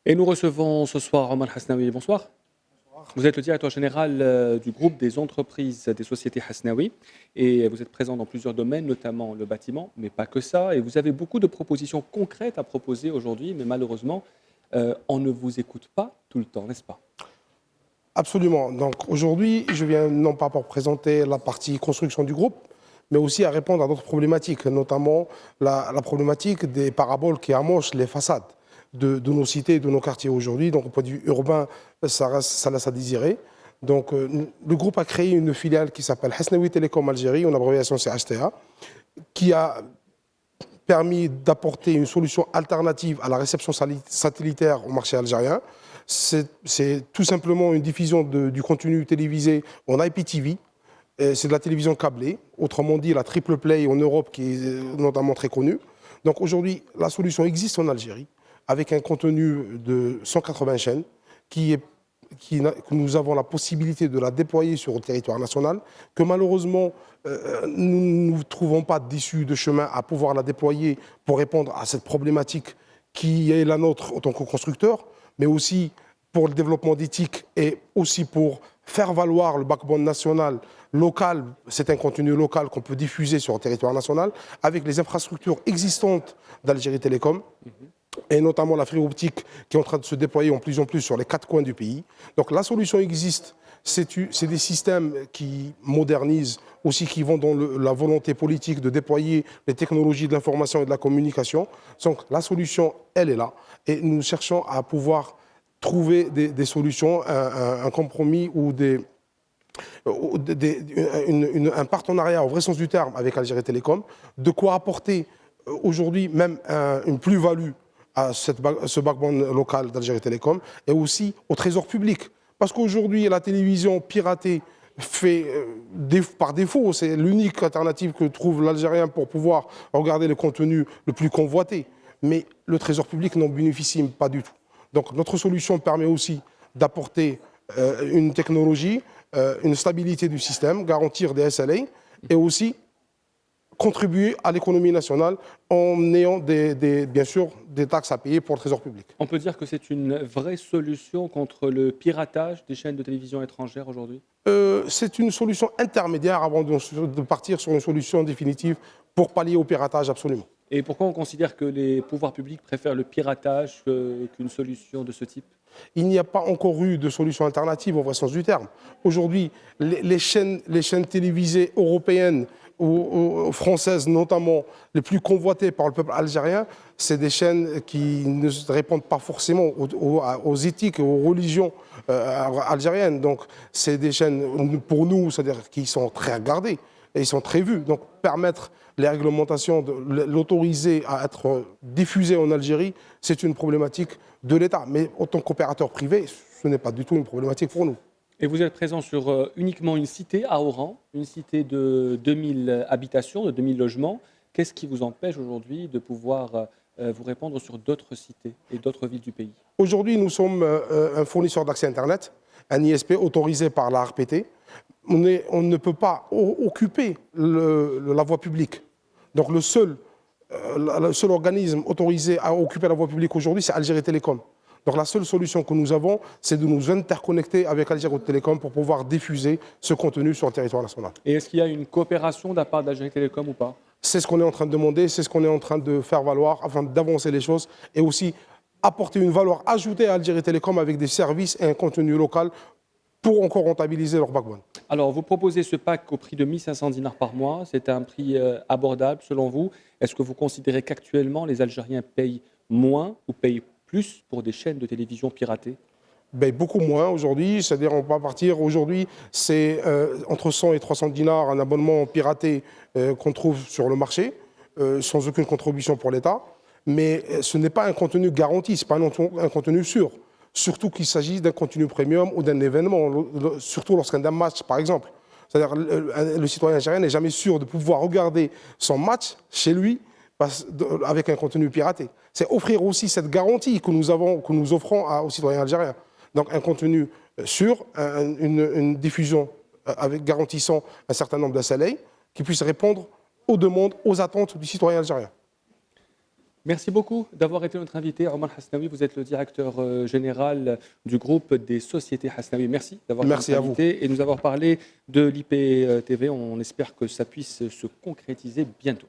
Et nous recevons ce soir Omar Hasnaoui. Bonsoir. Vous êtes le directeur général du groupe des entreprises des sociétés Hasnaoui et vous êtes présent dans plusieurs domaines, notamment le bâtiment, mais pas que ça. Et vous avez beaucoup de propositions concrètes à proposer aujourd'hui, mais malheureusement, on ne vous écoute pas tout le temps, n'est-ce pas? Absolument. Donc aujourd'hui, je viens non pas pour présenter la partie construction du groupe, mais aussi à répondre à d'autres problématiques, notamment la problématique des paraboles qui amochent les façades de nos cités et de nos quartiers aujourd'hui. Donc au point de vue urbain, ça laisse à désirer. Donc le groupe a créé une filiale qui s'appelle Hasnaoui Télécom Algérie, en abréviation c'est HTA, qui a permis d'apporter une solution alternative à la réception satellitaire au marché algérien. C'est tout simplement une diffusion du contenu télévisé en IPTV. C'est de la télévision câblée, autrement dit la triple play en Europe qui est notamment très connue. Donc aujourd'hui, la solution existe en Algérie avec un contenu de 180 chaînes que nous avons la possibilité de la déployer sur le territoire national, que malheureusement nous ne trouvons pas d'issue de chemin à pouvoir la déployer pour répondre à cette problématique qui est la nôtre en tant que constructeur, mais aussi pour le développement d'éthique et aussi pour faire valoir le backbone national local. C'est un contenu local qu'on peut diffuser sur le territoire national avec les infrastructures existantes d'Algérie Télécom et notamment la fibre optique qui est en train de se déployer en plus sur les 4 coins du pays. Donc la solution existe, c'est des systèmes qui modernisent, aussi qui vont dans la volonté politique de déployer les technologies de l'information et de la communication. Donc la solution, elle est là. Et nous cherchons à pouvoir trouver des solutions, un compromis ou un partenariat au vrai sens du terme avec Algérie Télécom, de quoi apporter aujourd'hui même une plus-value à ce backbone local d'Algérie Télécom et aussi au trésor public. Parce qu'aujourd'hui, la télévision piratée fait par défaut, c'est l'unique alternative que trouve l'Algérien pour pouvoir regarder le contenu le plus convoité. Mais le trésor public n'en bénéficie pas du tout. Donc notre solution permet aussi d'apporter une technologie, une stabilité du système, garantir des SLA et aussi contribuer à l'économie nationale en ayant bien sûr des taxes à payer pour le trésor public. On peut dire que c'est une vraie solution contre le piratage des chaînes de télévision étrangères aujourd'hui? C'est une solution intermédiaire avant de partir sur une solution définitive pour pallier au piratage, absolument. Et pourquoi on considère que les pouvoirs publics préfèrent le piratage qu'une solution de ce type? Il n'y a pas encore eu de solution alternative au vrai sens du terme. Aujourd'hui, les chaînes télévisées européennes ou françaises notamment, les plus convoitées par le peuple algérien, c'est des chaînes qui ne répondent pas forcément aux éthiques et aux religions algériennes. Donc c'est des chaînes pour nous, c'est-à-dire qui sont très regardées et ils sont très vus. Donc permettre les réglementations, de l'autoriser à être diffusé en Algérie, c'est une problématique de l'État. Mais en tant qu'opérateur privé, ce n'est pas du tout une problématique pour nous. Et vous êtes présent sur uniquement une cité à Oran, une cité de 2000 habitations, de 2000 logements. Qu'est-ce qui vous empêche aujourd'hui de pouvoir vous répandre sur d'autres cités et d'autres villes du pays? Aujourd'hui, nous sommes un fournisseur d'accès Internet, un ISP autorisé par la RPT. On ne peut pas occuper la voie publique. Donc le seul organisme autorisé à occuper la voie publique aujourd'hui, c'est Algérie Télécom. Donc la seule solution que nous avons, c'est de nous interconnecter avec Algérie Télécom pour pouvoir diffuser ce contenu sur le territoire national. Et est-ce qu'il y a une coopération de la part d'Algérie Télécom ou pas? C'est ce qu'on est en train de demander, c'est ce qu'on est en train de faire valoir afin d'avancer les choses et aussi apporter une valeur ajoutée à Algérie Télécom avec des services et un contenu local pour encore rentabiliser leur backbone. Alors, vous proposez ce pack au prix de 1500 dinars par mois. C'est un prix abordable selon vous. Est-ce que vous considérez qu'actuellement, les Algériens payent moins ou payent plus pour des chaînes de télévision piratées? Beaucoup moins aujourd'hui, c'est-à-dire on va partir aujourd'hui, c'est entre 100 et 300 dinars un abonnement piraté qu'on trouve sur le marché, sans aucune contribution pour l'État. Mais ce n'est pas un contenu garanti, ce n'est pas un contenu sûr. Surtout qu'il s'agit d'un contenu premium ou d'un événement, surtout lorsqu'un match, par exemple. C'est-à-dire le citoyen algérien n'est jamais sûr de pouvoir regarder son match chez lui avec un contenu piraté. C'est offrir aussi cette garantie que nous offrons aux citoyens algériens. Donc un contenu sûr, une diffusion garantissant un certain nombre de SLA qui puisse répondre aux demandes, aux attentes du citoyen algérien. Merci beaucoup d'avoir été notre invité. Omar Hasnaoui, vous êtes le directeur général du groupe des sociétés Hasnaoui. Merci d'avoir été Merci notre à vous. invité et nous avoir parlé de l'IPTV. On espère que ça puisse se concrétiser bientôt.